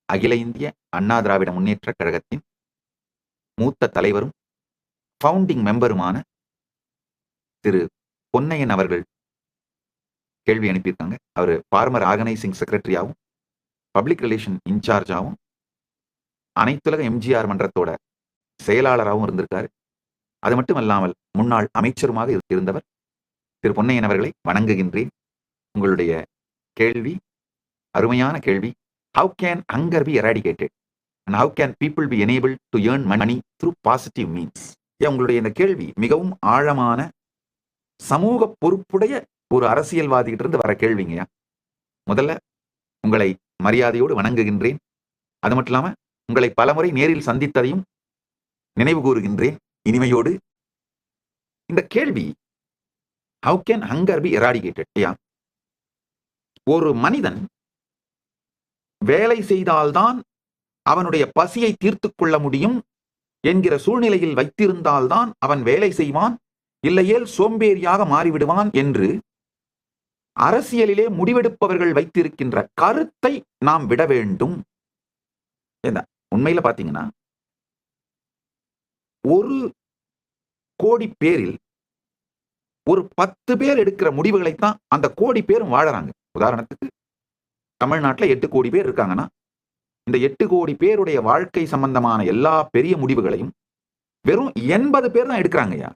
அகில இந்திய அண்ணா திராவிட முன்னேற்ற கழகத்தின் மூத்த தலைவரும் ஃபவுண்டிங் மெம்பருமான திரு பொன்னையன் அவர்கள் கேள்வி அனுப்பியிருக்காங்க. அவர் ஃபார்மர் ஆர்கனைசிங் செக்ரட்டரியாகவும் பப்ளிக் ரிலேஷன் இன்சார்ஜாகவும் அனைத்துலக எம்ஜிஆர் மன்றத்தோட செயலாளராகவும் இருந்திருக்காரு. அது மட்டும் அல்லாமல் முன்னாள் அமைச்சருமாக இருந்தவர். திரு பொன்னையன் அவர்களை வணங்குகின்றேன். உங்களுடைய கேள்வி அருமையான கேள்வி. How can hunger be eradicated and how can people be enabled to earn money through positive means? உங்களுடைய இந்த கேள்வி மிகவும் ஆழமான சமூக பொறுப்புடைய ஒரு அரசியல்வாதிகிட்ட இருந்து வர கேள்விங்கய்யா. முதல்ல உங்களை மரியாதையோடு வணங்குகின்றேன். அது மட்டும் இல்லாம உங்களை பலமுறை நேரில் சந்தித்ததையும் நினைவு கூறுகின்றேன் இனிமையோடு. இந்த கேள்வி how can hunger be eradicated? ஒரு மனிதன் வேலை செய்தால்தான் அவனுடைய பசியை தீர்த்து கொள்ள முடியும் என்கிற சூழ்நிலையில் வைத்திருந்தால்தான் அவன் வேலை செய்வான், இல்லையேல் சோம்பேறியாக மாறிவிடுவான் என்று அரசியலிலே முடிவெடுப்பவர்கள் வைத்திருக்கின்ற கருத்தை நாம் விட வேண்டும். உண்மையில பாத்தீங்கன்னா 1 கோடி பேரில் ஒரு 10 பேர் எடுக்கிற முடிவுகளைத்தான் அந்த கோடி பேரும் வாழறாங்க. உதாரணத்துக்கு தமிழ்நாட்டில் 8 கோடி பேர் இருக்காங்கன்னா இந்த 8 கோடி பேருடைய வாழ்க்கை சம்பந்தமான எல்லா பெரிய முடிவுகளையும் வெறும் 80 பேர் தான் எடுக்கிறாங்கய்யா.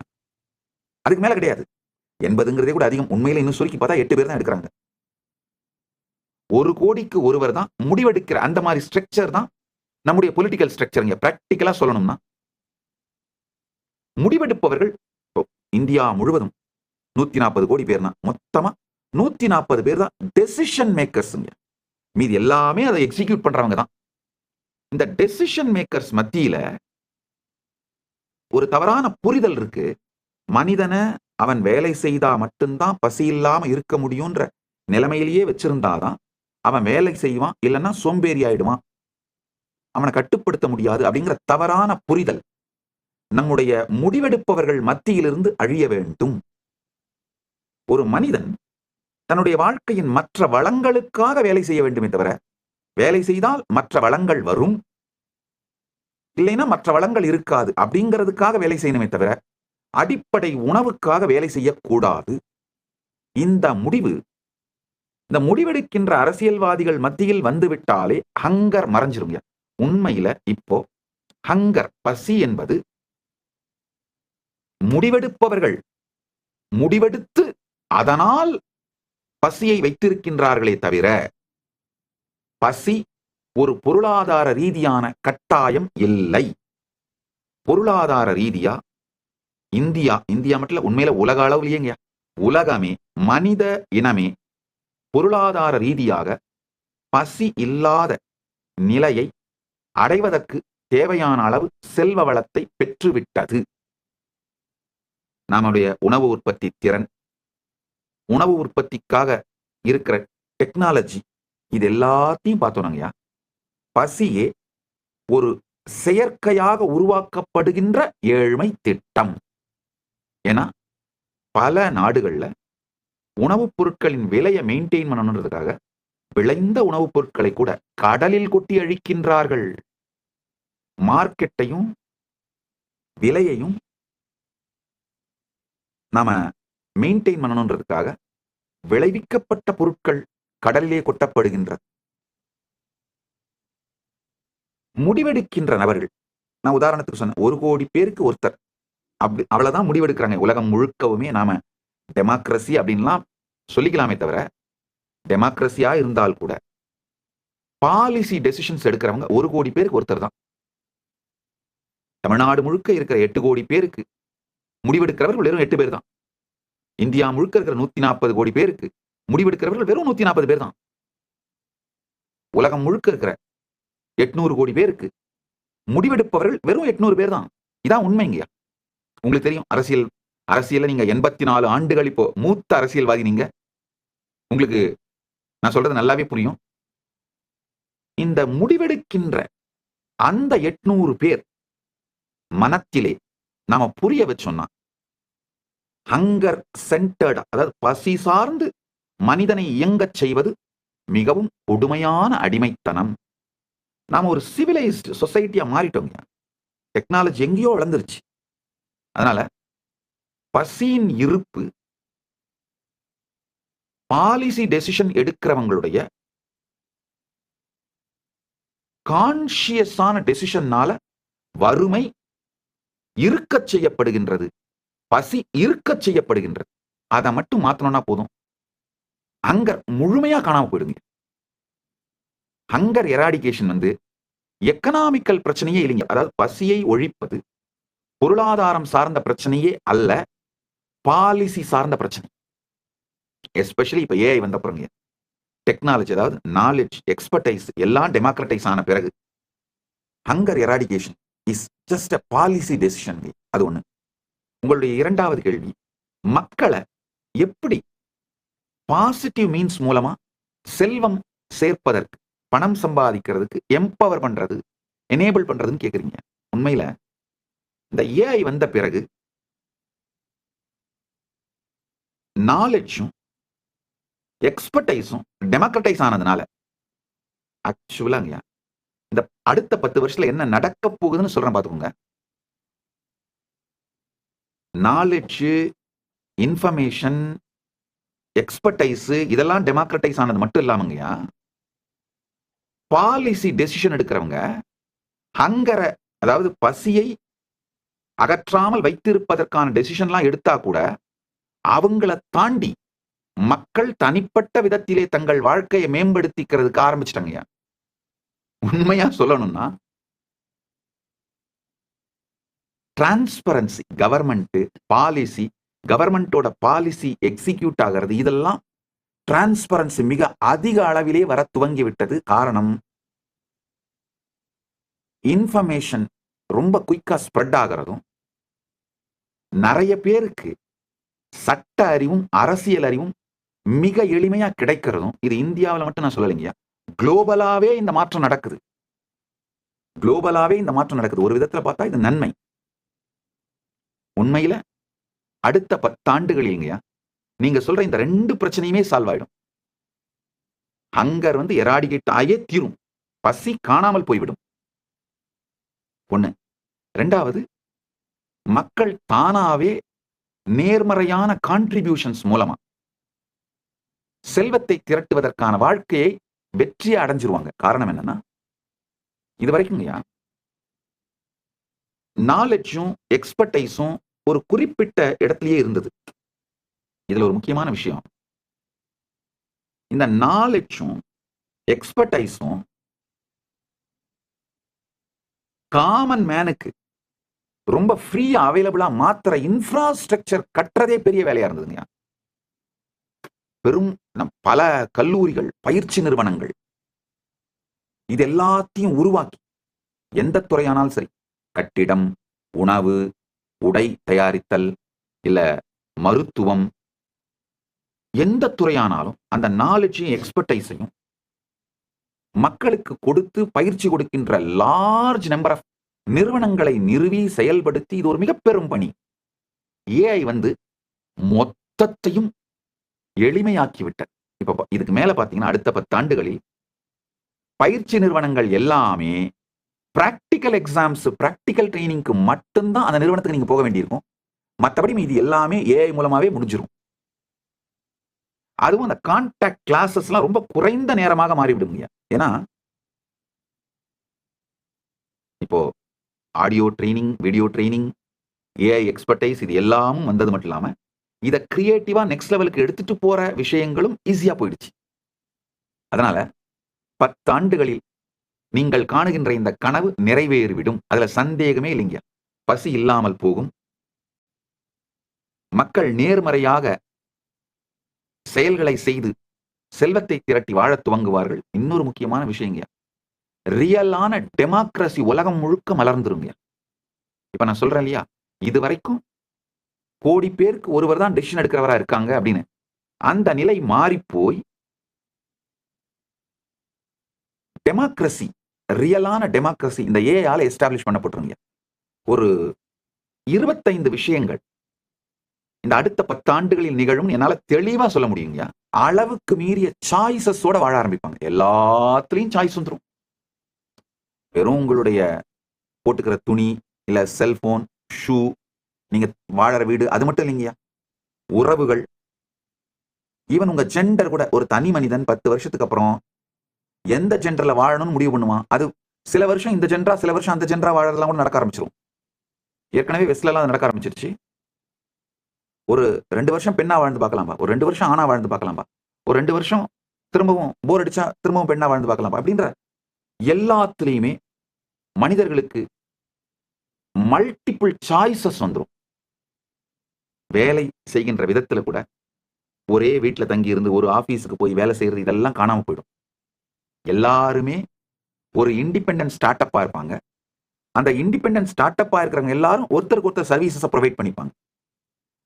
அதுக்கு மேல கிடையாது. 80ங்கிறதே கூட அதிகம். உண்மையில இன்னும் சுருக்கி பார்த்தா 8 பேர் தான் எடுக்கிறாங்க. 1 கோடிக்கு ஒருவர் தான் முடிவெடுக்கிற அந்த மாதிரி ஸ்ட்ரக்சர் தான் நம்முடைய பொலிட்டிக்கல் ஸ்ட்ரக்சருங்க. பிராக்டிக்கலா சொல்லணும்னா முடிவெடுப்பவர்கள் இந்தியா முழுவதும் 140 கோடி பேர்னா மொத்தமா 140 பேர் தான் டெசிஷன் மேக்கர்ஸ். மீதி எல்லாமே அதை எக்ஸிக்யூட் பண்றவங்க தான். இந்த டெசிஷன் மேக்கர்ஸ் மத்தியில ஒரு தவறான புரிதல் இருக்கு. மனிதனை அவன் வேலை செய்தா மட்டும்தான் பசி இல்லாம இருக்க முடியும்ன்ற நிலைமையிலேயே வச்சிருந்தாதான் அவன் வேலை செய்வான், இல்லைன்னா சோம்பேறி ஆயிடுவான், அவனை கட்டுப்படுத்த முடியாது அப்படிங்கிற தவறான புரிதல் நம்முடைய முடிவெடுப்பவர்கள் மத்தியிலிருந்து அழிய வேண்டும். ஒரு மனிதன் தன்னுடைய வாழ்க்கையின் மற்ற வளங்களுக்காக வேலை செய்ய வேண்டுமே தவிர, வேலை செய்தால் மற்ற வளங்கள் வரும், இல்லைன்னா மற்ற வளங்கள் இருக்காது அப்படிங்கிறதுக்காக வேலை செய்யணுமே தவிர அடிப்படை உணவுக்காக வேலை செய்யக்கூடாது. இந்த முடிவெடுக்கின்ற அரசியல்வாதிகள் மத்தியில் வந்துவிட்டாலே ஹங்கர் மறைஞ்சிருங்க. உண்மையில இப்போ ஹங்கர், பசி என்பது முடிவெடுப்பவர்கள் முடிவெடுத்து அதனால் பசியை வைத்திருக்கின்றார்களே தவிர பசி ஒரு பொருளாதார ரீதியான கட்டாயம் இல்லை. பொருளாதார ரீதியா இந்தியா மட்டும் உண்மையில உலக அளவுலயேங்க, உலகமே மனித இனமே பொருளாதார ரீதியாக பசி இல்லாத நிலையை அடைவதற்கு தேவையான அளவு செல்வ வளத்தை பெற்றுவிட்டது. நம்முடைய உணவு உற்பத்தி திறன், உணவு உற்பத்திக்காக இருக்கிற டெக்னாலஜி, இது எல்லாத்தையும் பார்த்தோம்யா. பசியே ஒரு செயற்கையாக உருவாக்கப்படுகின்ற ஏழ்மை திட்டம். ஏன்னா பல நாடுகள்ல உணவுப் பொருட்களின் விலையை மெயின்டைன் பண்ணணுன்றதுக்காக விளைந்த உணவுப் பொருட்களை கூட கடலில் கொட்டி அழிக்கின்றார்கள். மார்க்கெட்டையும் விலையையும் நாம மெயின்டைன் பண்ணணுன்றதுக்காக விளைவிக்கப்பட்ட பொருட்கள் கடலிலே கொட்டப்படுகின்றது. முடிவெடுக்கின்ற நபர்கள், நான் உதாரணத்துக்கு சொன்னேன், 1 கோடி பேருக்கு ஒருத்தர், அப்படி அவ்வளவுதான் முடிவெடுக்கிறாங்க. உலகம் முழுக்கவுமே நாம டெமோக்ரஸி அப்படின்லாம் சொல்லிக்கலாமே தவிர, டெமோக்ரஸியா இருந்தால் கூட பாலிசி டெசிஷன்ஸ் எடுக்கிறவங்க 1 கோடி பேருக்கு ஒருத்தர் தான். தமிழ்நாடு முழுக்க இருக்கிற 8 கோடி பேருக்கு முடிவெடுக்கிறவர்கள் வெறும் 8 பேர் தான். இந்தியா முழுக்க இருக்கிற 140 கோடி பேருக்கு முடிவெடுக்கிறவர்கள் வெறும் 140 பேர் தான். உலகம் முழுக்க இருக்கிற 800 கோடி பேருக்கு முடிவெடுப்பவர்கள் வெறும் 800 பேர் தான். இதான் உண்மைங்கய்யா. உங்களுக்கு தெரியும், அரசியல்ல நீங்க 84 ஆண்டுகள் இப்போ மூத்த அரசியல்வாதி நீங்க. உங்களுக்கு நான் சொல்றது நல்லாவே புரியும். இந்த முடிவெடுக்கின்ற அந்த 800 பேர் மனத்திலே நாம புரிய வச்சோம்னா, ஹங்கர் சென்டர்ட், அதாவது பசி சார்ந்து மனிதனை இயங்கச் செய்வது மிகவும் கொடுமையான அடிமைத்தனம். நாம ஒரு சிவிலைஸ்டு சொசைட்டியா மாறிட்டோங்க. டெக்னாலஜி எங்கேயோ வளர்ந்துருச்சு. அதனால பசியின் இருப்பு பாலிசி டெசிஷன் எடுக்கிறவங்களுடைய கான்சியஸான டெசிஷன்னால வறுமை இருக்கச் செய்யப்படுகின்றது, பசி இருக்கச் செய்யப்படுகின்றது. அதை மட்டும் மாத்தணும்னா போதும், ஹங்கர் முழுமையா காணாம போயிடுங்க. ஹங்கர் எராடிகேஷன் எக்கனாமிக்கல் பிரச்சனையே இல்லைங்க. அதாவது பசியை ஒழிப்பது பொருளாதாரம் சார்ந்த பிரச்சனையே அல்ல, பாலிசி சார்ந்த பிரச்சனை. எஸ்பெஷலி இப்ப ஏஐ வந்த அப்புறங்க, டெக்னாலஜி அதாவது நாலேஜ், எக்ஸ்பர்டைஸ் எல்லாம் டெமோக்ரட்டைஸ் ஆன பிறகு hunger eradication is just a policy decision. அது ஒண்ணு. உங்களுடைய இரண்டாவது கேள்வி, மக்களை எப்படி பாசிட்டிவ் மீன்ஸ் மூலமா செல்வம் சேர்ப்பதற்கு, பணம் சம்பாதிக்கிறதுக்கு எம்பவர் பண்றது, எனேபிள் பண்றதுன்னு கேக்குறீங்க. உண்மையில இந்த ஏஐ வந்த பிறகு நாலேஜும் எக்ஸ்பர்டைஸும் டெமோக்ரட்டைஸ் ஆனதுனால ஆக்சுவலாங்க இந்த அடுத்த 10 வருஷத்துல என்ன நடக்க போகுதுன்னு சொல்றேன் பாத்துக்கோங்க. நாலேஜ், இன்ஃபர்மேஷன், எக்ஸ்பர்டைஸ் இதெல்லாம் டெமோக்ரட்டைஸ் ஆனது மட்டும் இல்லாமங்கய்யா, பாலிசி டெசிஷன் எடுக்கிறவங்க ஹங்கரை அதாவது பசியை அகற்றாமல் வைத்திருப்பதற்கான டெசிஷன்லாம் எடுத்தா கூட அவங்கள தாண்டி மக்கள் தனிப்பட்ட விதத்திலே தங்கள் வாழ்க்கையை மேம்படுத்திக்கிறதுக்கு ஆரம்பிச்சிட்டாங்கய்யா. உண்மையா சொல்லணும்னா டிரான்ஸ்பரன்சி, கவர்மெண்ட் பாலிசி, கவர்மெண்டோட பாலிசி எக்ஸிக்யூட் ஆகிறது, இதெல்லாம் டிரான்ஸ்பரன்சி மிக அதிக அளவிலே வர துவங்கி விட்டது. காரணம், இன்ஃபர்மேஷன் ரொம்ப குயிக்கா ஸ்ப்ரெட் ஆகிறதும், நிறைய பேருக்கு சட்ட அறிவும் அரசியல் அறிவும் மிக எளிமையா கிடைக்கிறதும். இது இந்தியாவில் மட்டும் நான் சொல்லலைங்கய்யா, குளோபலாவே இந்த மாற்றம் நடக்குது. குளோபலாவே இந்த மாற்றம் நடக்குது. ஒரு விதத்துல பார்த்தா இது நன்மை. உண்மையில அடுத்த 10 ஆண்டுகளில்ங்கய்யா நீங்க சொல்ற இந்த 2 பிரச்சனையுமே சால்வ் ஆயிடும். ஹங்கர் எராடிகேட் ஆயே தீரும், பசி காணாமல் போய்விடும். ஒண்ணு. ரெண்டாவது, மக்கள் தானாவே நேர்மறையான கான்ட்ரிபியூஷன்ஸ் மூலமா செல்வத்தை திரட்டுவதற்கான வாழ்க்கையை வெற்றியை அடைஞ்சிருவாங்க. காரணம் என்னன்னா, இது வரைக்கும் நாலேஜும் எக்ஸ்பர்டைஸும் ஒரு குறிப்பிட்ட இடத்திலேயே இருந்தது. இதுல ஒரு முக்கியமான விஷயம், இந்த நாலேஜும் எக்ஸ்பர்டைஸும் காமன் மேனுக்கு ரொம்ப ஃப்ரீயா அவைலபிளா மாத்திர இன்ஃப்ராஸ்ட்ரக்சர் கட்டுறதே பெரிய வேலையா இருந்ததுங்க. பெரும் பல கல்லூரிகள், பயிற்சி நிறுவனங்கள் இது எல்லாத்தையும் உருவாக்கி, எந்த துறையானாலும் சரி, கட்டிடம், உணவு, உடை தயாரித்தல், இல்ல மருத்துவம், எந்த துறையானாலும் அந்த நாலேஜையும் எக்ஸ்பர்டைஸையும் மக்களுக்கு கொடுத்து பயிற்சி கொடுக்கின்ற லார்ஜ் நம்பர் ஆஃப் நிறுவனங்களை நிறுவி செயல்படுத்தி இது ஒரு மிக பெரும் பணி. ஏஐ மொத்தத்தையும் எளிமையாக்கிவிட்ட. இப்ப இதுக்கு மேல பாத்தீங்கன்னா அடுத்த 10 ஆண்டுகளில் பயிற்சி நிறுவனங்கள் எல்லாமே பிராக்டிக்கல் எக்ஸாம்ஸ், பிராக்டிக்கல் ட்ரைனிங்க்கு மட்டும்தான் அந்த நிறுவனத்துக்கு நீங்க போக வேண்டியிருக்கும். மற்றபடி இது எல்லாமே ஏஐ மூலமாவே முடிஞ்சிடும். அதுவும் அந்த கான்டாக்ட் கிளாஸஸ் எல்லாம் ரொம்ப குறைந்த நேரமாக மாறிவிடுங்க. ஏன்னா இப்போ audio training, video training, AI expertise இது எல்லாமும் வந்தது மட்டும் இல்லாம இதை கிரியேட்டிவா நெக்ஸ்ட் லெவலுக்கு எடுத்துட்டு போற விஷயங்களும் ஈஸியா போயிடுச்சு. அதனால 10 ஆண்டுகளில் நீங்கள் காணுகின்ற இந்த கனவு நிறைவேறிவிடும். அதுல சந்தேகமே இல்லைங்க. பசி இல்லாமல் போகும், மக்கள் நேர்மறையாக செயல்களை செய்து செல்வத்தை திரட்டி வாழ துவங்குவார்கள். இன்னொரு முக்கியமான விஷயங்க, ரியலான டெமோக்ரசி உலகம் முழுக்க மலர்ந்துருங்க. இப்ப நான் சொல்றேன் இல்லையா, இது வரைக்கும் கோடி பேருக்கு ஒருவர் தான் டெசிஷன் எடுக்கிறவரா இருக்காங்க அப்படின்னு. அந்த நிலை மாறி போய் டெமோக்ரசி, ரியலான டெமோக்ரசி இந்த ஏஐயால எஸ்டாப்ளிஷ் பண்ணப்பட்டிருங்க. ஒரு 25 விஷயங்கள் இந்த அடுத்த 10 ஆண்டுகளில் நிகழும் என்னால தெளிவா சொல்ல முடியுங்க. அளவுக்கு மீறிய சாய்ஸஸோட வாழ ஆரம்பிப்பாங்க. எல்லாத்துலயும் சாய்ஸ் வந்துடும். வெறும் உங்களுடைய போட்டுக்கிற துணி, இல்ல செல்போன், ஷூ, நீங்க வாழற வீடு அது மட்டும் இல்லைங்கய்யா. உறவுகள், ஈவன் உங்க ஜெண்டர் கூட. ஒரு தனி மனிதன் 10 வருஷத்துக்கு அப்புறம் எந்த ஜெண்டர்ல வாழணும்னு முடிவு பண்ணுவான். அது சில வருஷம் இந்த ஜெண்டரா, சில வருஷம் அந்த ஜெண்டரா வாழறதெல்லாம் கூட நடக்க ஆரம்பிச்சிரும். ஏற்கனவே வெஸ்ட்லலாம் அது நடக்க ஆரம்பிச்சிருச்சு. ஒரு 2 வருஷம் பெண்ணா வாழ்ந்து பார்க்கலாம்பா. ஒரு 2 வருஷம் ஆணா வாழ்ந்து பார்க்கலாம்பா. ஒரு 2 வருஷம் திரும்பவும் போர் அடிச்சா திரும்பவும் பெண்ணா வாழ்ந்து பார்க்கலாம்பா. அப்படின்ற எல்லாத்துலயுமே மனிதர்களுக்கு மல்டிபிள் சாய்ஸஸ் வந்துரும். வேலை செய்கின்ற விதத்துல கூட ஒரே வீட்டுல தங்கி இருந்து ஒரு ஆபீஸுக்கு போய் வேலை செய்யறது இதெல்லாம் காணாம போயிடும். எல்லாருமே ஒரு இண்டிபெண்டன்ட் ஸ்டார்ட் அப்பா இருப்பாங்க. அந்த இண்டிபெண்டன்ட் ஸ்டார்ட் அப்பா இருக்கிறவங்க எல்லாரும் ஒருத்தருக்கு ஒருத்தர் சர்வீசஸ் ப்ரொவைட் பண்ணிப்பாங்க.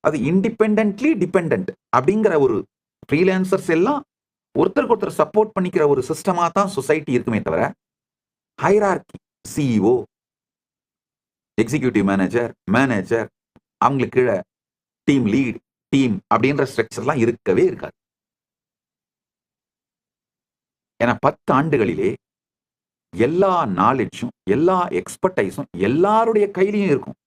அது இண்டிபெண்டன்ட்லி டிபெண்டன்ட் அப்படிங்கிற ஒரு ஃப்ரீலான்சர்ஸ் எல்லாம் ஒருத்தருக்கு ஒருத்தர் சப்போர்ட் பண்ணிக்கிற ஒரு சிஸ்டமா தான் சொசைட்டி இருக்குமே தவிர, hierarchy, CEO, executive manager, manager, அவங்களுக்கு கீழே டீம் லீட், டீம் அப்படின்ற ஸ்ட்ரக்சர்லாம் இருக்கவே இருக்காது. ஏன்னா 10 ஆண்டுகளிலே எல்லா நாலேஜும், எல்லா எக்ஸ்பர்டைஸும் எல்லாருடைய கையிலையும் இருக்கும்.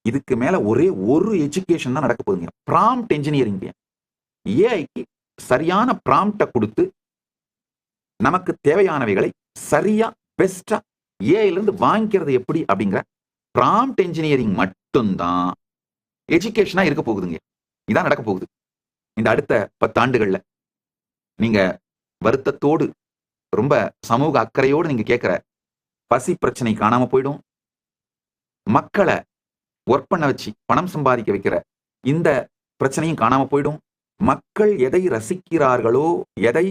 இதுக்கு மேல ஒரே ஒரு எஜுகேஷன் தான் நடக்க போகுதுங்க. Prompt engineering. ஏஐக்கு சரியான ப்ராம்ப்ட கொடுத்து நமக்கு தேவையானவைகளை சரியா பெஸ்டா ஏஐல இருந்து வாங்கிக்கிறது எப்படி அப்படிங்கிற ப்ராம்ப்ட் என்ஜினியரிங் மட்டும்தான் எஜுகேஷனா இருக்க போகுதுங்க. இதான் நடக்க போகுது இந்த அடுத்த 10 ஆண்டுகள்ல. நீங்க வருத்தத்தோடு, ரொம்ப சமூக அக்கறையோடு நீங்க கேட்கிற பசி பிரச்சனை காணாம போயிடும். மக்களை ஒர்க் பண்ண வச்சு பணம் சம்பாதிக்க வைக்கிற இந்த பிரச்சனையும் காணாம போயிடும். மக்கள் எதை ரசிக்கிறார்களோ, எதை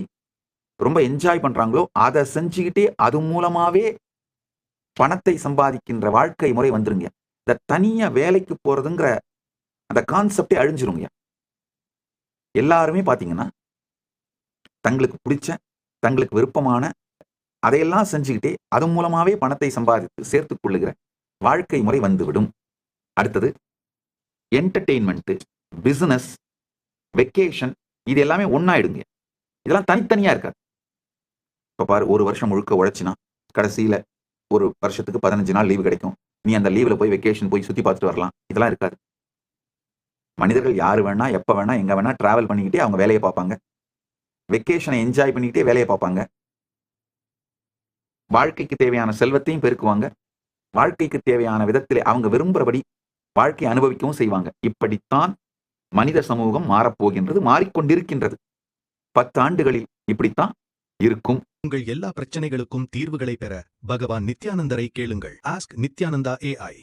ரொம்ப என்ஜாய் பண்றாங்களோ அதை செஞ்சுக்கிட்டே அது மூலமாவே பணத்தை சம்பாதிக்கின்ற வாழ்க்கை முறை வந்துருங்க. இந்த தனியா வேலைக்கு போறதுங்கிற அந்த கான்செப்டே அழிஞ்சிருங்க. எல்லாருமே பாத்தீங்கன்னா தங்களுக்கு பிடிச்ச, தங்களுக்கு விருப்பமான அதையெல்லாம் செஞ்சுக்கிட்டே அது மூலமாவே பணத்தை சம்பாதித்து சேர்த்துக் கொள்ளுகிற வாழ்க்கை முறை வந்துவிடும். அடுத்தது என்டர்டெயின்மெண்ட், பிசினஸ், வெக்கேஷன், இது எல்லாமே ஒன்னாயிடுங்க. இதெல்லாம் தனித்தனியா இருக்காது. இப்ப பாரு, ஒரு வருஷம் முழுக்க உழைச்சினா கடைசியில ஒரு வருஷத்துக்கு 15 நாள் லீவு கிடைக்கும். நீ அந்த லீவ்ல போய் வெக்கேஷன் போய் சுத்தி பார்த்துட்டு வரலாம். இதெல்லாம் இருக்காது. மனிதர்கள் யாரு வேணா, எப்ப வேணா, எங்க வேணா டிராவல் பண்ணிக்கிட்டே அவங்க வேலையை பார்ப்பாங்க. வெக்கேஷனை என்ஜாய் பண்ணிக்கிட்டே வேலையை பார்ப்பாங்க. வாழ்க்கைக்கு தேவையான செல்வத்தையும் பெருக்குவாங்க. வாழ்க்கைக்கு தேவையான விதத்திலே அவங்க விரும்புறபடி வாழ்க்கை அனுபவிக்கவும் செய்வாங்க. இப்படித்தான் மனித சமூகம் மாறப்போகின்றது, மாறிக்கொண்டிருக்கின்றது. 10 ஆண்டுகளில் இப்படித்தான் இருக்கும். உங்கள் எல்லா பிரச்சனைகளுக்கும் தீர்வுகளை பெற பகவான் நித்யானந்தரை கேளுங்கள். Ask Nithyananda AI.